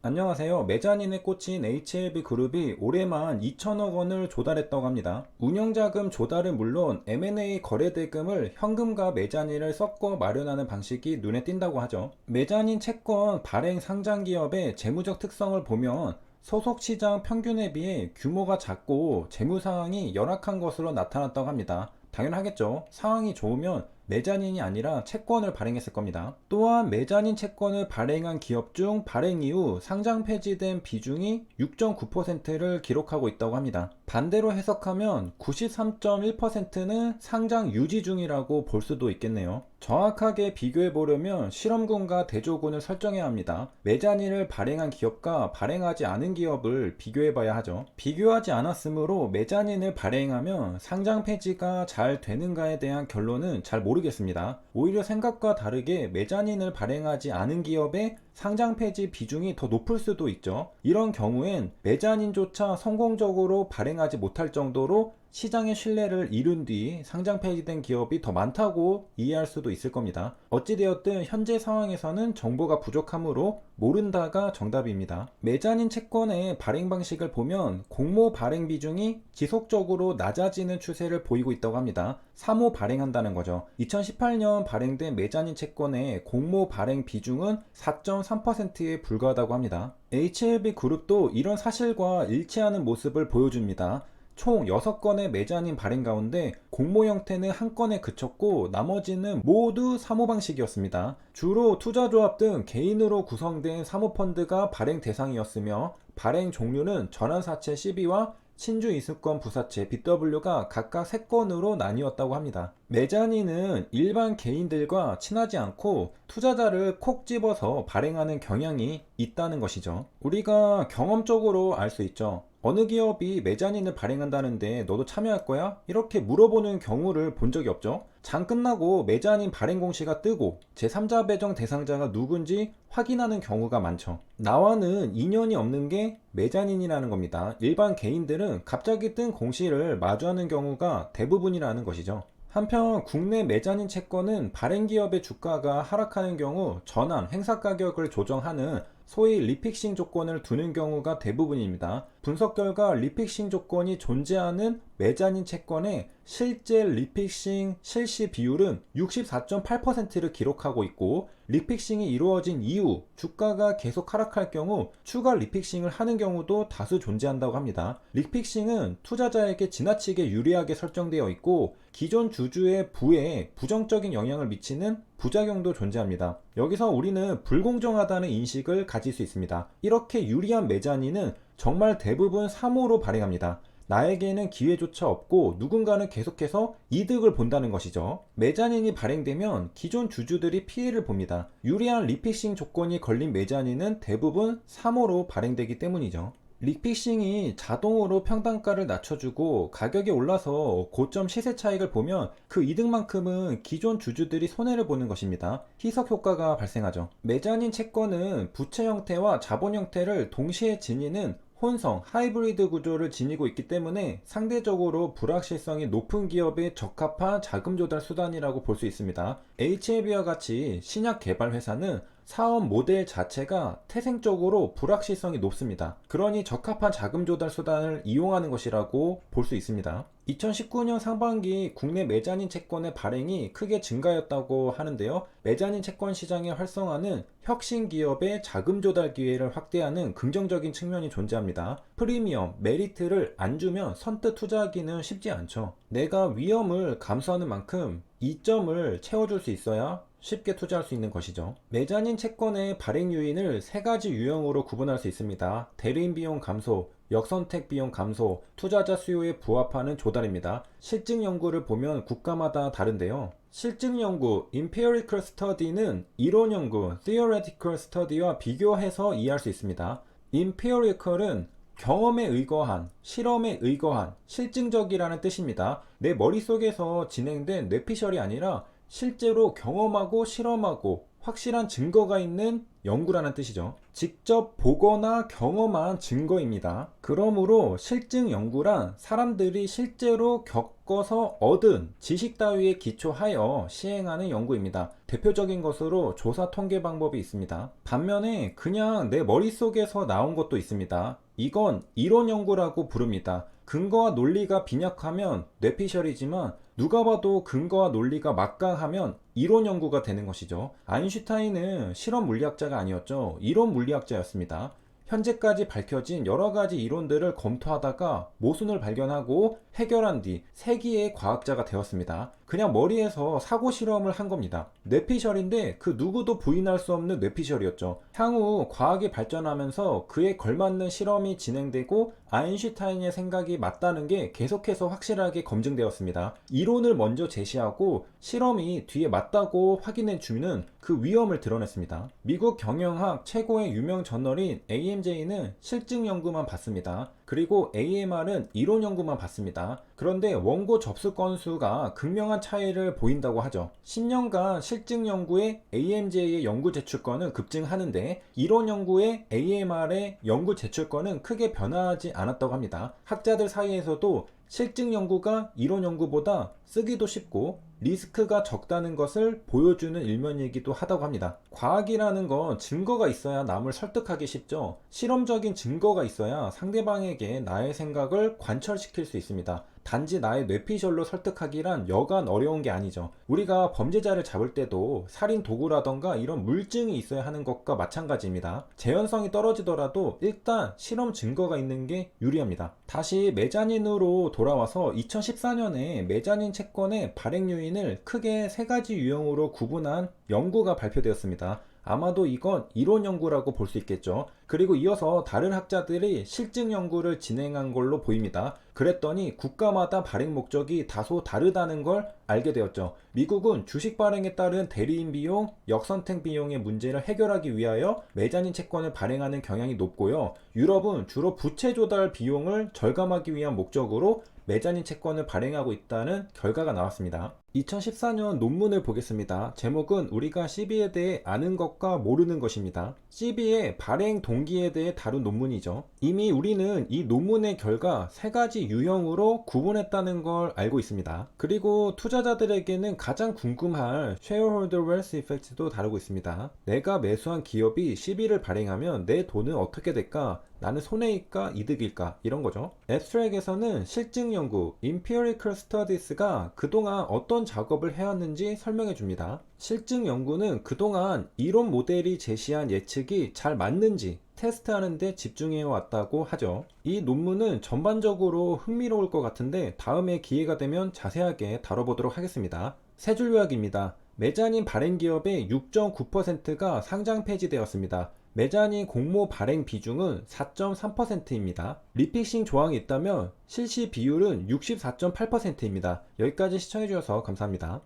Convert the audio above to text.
안녕하세요. 메자닌에 꽂힌 HLB그룹이 올해만 2천억 원을 조달했다고 합니다. 운영자금 조달은 물론 M&A 거래대금을 현금과 메자닌을 섞어 마련하는 방식이 눈에 띈다고 하죠. 메자닌 채권 발행 상장 기업의 재무적 특성을 보면 소속 시장 평균에 비해 규모가 작고 재무 상황이 열악한 것으로 나타났다고 합니다. 당연하겠죠. 상황이 좋으면 메자닌이 아니라 채권을 발행했을 겁니다. 또한 메자닌 채권을 발행한 기업 중 발행 이후 상장 폐지된 비중이 6.9%를 기록하고 있다고 합니다. 반대로 해석하면 93.1%는 상장 유지 중이라고 볼 수도 있겠네요. 정확하게 비교해 보려면 실험군과 대조군을 설정해야 합니다. 메자닌을 발행한 기업과 발행하지 않은 기업을 비교해 봐야 하죠. 비교하지 않았으므로 메자닌을 발행하면 상장 폐지가 잘 되는가에 대한 결론은 잘 모르겠습니다. 오히려 생각과 다르게 메자닌을 발행하지 않은 기업의 상장 폐지 비중이 더 높을 수도 있죠. 이런 경우엔 메자닌조차 성공적으로 발행하지 못할 정도로 시장의 신뢰를 잃은 뒤 상장 폐지된 기업이 더 많다고 이해할 수도 있을 겁니다. 어찌되었든 현재 상황에서는 정보가 부족하므로 모른다가 정답입니다. 메자닌 채권의 발행 방식을 보면 공모 발행 비중이 지속적으로 낮아지는 추세를 보이고 있다고 합니다. 사모 발행한다는 거죠. 2018년 발행된 메자닌 채권의 공모 발행 비중은 4.3%에 불과하다고 합니다. HLB 그룹도 이런 사실과 일치하는 모습을 보여줍니다. 총 6건의 메자닌 발행 가운데 공모 형태는 한 건에 그쳤고 나머지는 모두 사모 방식이었습니다. 주로 투자조합 등 개인으로 구성된 사모펀드가 발행 대상이었으며 발행 종류는 전환사채 CB와 신주이수권 부사채 BW가 각각 3건으로 나뉘었다고 합니다. 메자닌은 일반 개인들과 친하지 않고 투자자를 콕 집어서 발행하는 경향이 있다는 것이죠. 우리가 경험적으로 알 수 있죠. 어느 기업이 메자닌을 발행한다는데 너도 참여할 거야? 이렇게 물어보는 경우를 본 적이 없죠. 장 끝나고 메자닌 발행 공시가 뜨고 제3자 배정 대상자가 누군지 확인하는 경우가 많죠. 나와는 인연이 없는 게 메자닌이라는 겁니다. 일반 개인들은 갑자기 뜬 공시를 마주하는 경우가 대부분이라는 것이죠. 한편 국내 메자닌 채권은 발행 기업의 주가가 하락하는 경우 전환, 행사 가격을 조정하는 소위 리픽싱 조건을 두는 경우가 대부분입니다. 분석 결과 리픽싱 조건이 존재하는 메자닌 채권의 실제 리픽싱 실시 비율은 64.8%를 기록하고 있고 리픽싱이 이루어진 이후 주가가 계속 하락할 경우 추가 리픽싱을 하는 경우도 다수 존재한다고 합니다. 리픽싱은 투자자에게 지나치게 유리하게 설정되어 있고 기존 주주의 부에 부정적인 영향을 미치는 부작용도 존재합니다. 여기서 우리는 불공정하다는 인식을 가질 수 있습니다. 이렇게 유리한 메자닌은 정말 대부분 사모로 발행합니다. 나에게는 기회조차 없고 누군가는 계속해서 이득을 본다는 것이죠. 메자닌이 발행되면 기존 주주들이 피해를 봅니다. 유리한 리픽싱 조건이 걸린 메자닌은 대부분 사모로 발행되기 때문이죠. 리픽싱이 자동으로 평단가를 낮춰주고 가격이 올라서 고점 시세 차익을 보면 그 이득만큼은 기존 주주들이 손해를 보는 것입니다. 희석 효과가 발생하죠. 메자닌 채권은 부채 형태와 자본 형태를 동시에 지니는 혼성, 하이브리드 구조를 지니고 있기 때문에 상대적으로 불확실성이 높은 기업에 적합한 자금 조달 수단이라고 볼 수 있습니다. HLB와 같이 신약 개발 회사는 사업 모델 자체가 태생적으로 불확실성이 높습니다. 그러니 적합한 자금 조달 수단을 이용하는 것이라고 볼 수 있습니다. 2019년 상반기 국내 메자닌 채권의 발행이 크게 증가했다고 하는데요. 메자닌 채권 시장의 활성화는 혁신 기업의 자금 조달 기회를 확대하는 긍정적인 측면이 존재합니다. 프리미엄, 메리트를 안 주면 선뜻 투자하기는 쉽지 않죠. 내가 위험을 감수하는 만큼 이점을 채워줄 수 있어야 쉽게 투자할 수 있는 것이죠. 메자닌 채권의 발행 요인을 3가지 유형으로 구분할 수 있습니다. 대리인 비용 감소, 역선택 비용 감소, 투자자 수요에 부합하는 조달입니다. 실증 연구를 보면 국가마다 다른데요. 실증 연구, empirical study는 이론 연구, theoretical study와 비교해서 이해할 수 있습니다. empirical은 경험에 의거한, 실험에 의거한, 실증적이라는 뜻입니다. 내 머릿속에서 진행된 뇌피셜이 아니라 실제로 경험하고 실험하고 확실한 증거가 있는 연구라는 뜻이죠. 직접 보거나 경험한 증거입니다. 그러므로 실증 연구란 사람들이 실제로 겪어서 얻은 지식 따위에 기초하여 시행하는 연구입니다. 대표적인 것으로 조사 통계 방법이 있습니다. 반면에 그냥 내 머릿속에서 나온 것도 있습니다. 이건 이론 연구라고 부릅니다. 근거와 논리가 빈약하면 뇌피셜이지만 누가 봐도 근거와 논리가 막강하면 이론 연구가 되는 것이죠. 아인슈타인은 실험 물리학자가 아니었죠. 이론 물리학자였습니다. 현재까지 밝혀진 여러 가지 이론들을 검토하다가 모순을 발견하고 해결한 뒤 세기의 과학자가 되었습니다. 그냥 머리에서 사고 실험을 한 겁니다. 뇌피셜인데 그 누구도 부인할 수 없는 뇌피셜이었죠. 향후 과학이 발전하면서 그에 걸맞는 실험이 진행되고 아인슈타인의 생각이 맞다는 게 계속해서 확실하게 검증되었습니다. 이론을 먼저 제시하고 실험이 뒤에 맞다고 확인해 주는 그 위험을 드러냈습니다. 미국 경영학 최고의 유명 저널인 AMJ는 실증 연구만 봤습니다. 그리고 AMR은 이론 연구만 봤습니다. 그런데 원고 접수 건수가 극명한 차이를 보인다고 하죠. 10년간 실증 연구의 AMJ의 연구 제출권은 급증하는데 이론 연구의 AMR의 연구 제출권은 크게 변화하지 않았다고 합니다. 학자들 사이에서도 실증 연구가 이론 연구보다 쓰기도 쉽고 리스크가 적다는 것을 보여주는 일면이기도 하다고 합니다. 과학이라는 건 증거가 있어야 남을 설득하기 쉽죠. 실험적인 증거가 있어야 상대방에게 나의 생각을 관철시킬 수 있습니다. 단지 나의 뇌피셜로 설득하기란 여간 어려운 게 아니죠. 우리가 범죄자를 잡을 때도 살인 도구라던가 이런 물증이 있어야 하는 것과 마찬가지입니다. 재현성이 떨어지더라도 일단 실험 증거가 있는 게 유리합니다. 다시 메자닌으로 돌아와서 2014년에 메자닌 채권의 발행 요인을 크게 세 가지 유형으로 구분한 연구가 발표되었습니다. 아마도 이건 이론 연구라고 볼 수 있겠죠. 그리고 이어서 다른 학자들이 실증 연구를 진행한 걸로 보입니다. 그랬더니 국가마다 발행 목적이 다소 다르다는 걸 알게 되었죠. 미국은 주식 발행에 따른 대리인 비용, 역선택 비용의 문제를 해결하기 위하여 메자닌 채권을 발행하는 경향이 높고요. 유럽은 주로 부채 조달 비용을 절감하기 위한 목적으로 메자닌 채권을 발행하고 있다는 결과가 나왔습니다. 2014년 논문을 보겠습니다. 제목은 우리가 CB에 대해 아는 것과 모르는 것입니다. CB의 발행 동기에 대해 다룬 논문이죠. 이미 우리는 이 논문의 결과 세 가지 유형으로 구분했다는 걸 알고 있습니다. 그리고 투자자들에게는 가장 궁금할 Shareholder Wealth Effect도 다루고 있습니다. 내가 매수한 기업이 CB를 발행하면 내 돈은 어떻게 될까? 나는 손해일까 이득일까 이런 거죠. 앱스트랙에서는 실증 연구 (Empirical Studies가) 그동안 어떤 작업을 해왔는지 설명해 줍니다. 실증 연구는 그동안 이론 모델이 제시한 예측이 잘 맞는지 테스트하는 데 집중해 왔다고 하죠. 이 논문은 전반적으로 흥미로울 것 같은데 다음에 기회가 되면 자세하게 다뤄보도록 하겠습니다. 세 줄 요약입니다. 메자닌 발행 기업의 6.9%가 상장 폐지되었습니다. 메자닌 공모 발행 비중은 4.3%입니다. 리픽싱 조항이 있다면 실시 비율은 64.8%입니다. 여기까지 시청해주셔서 감사합니다.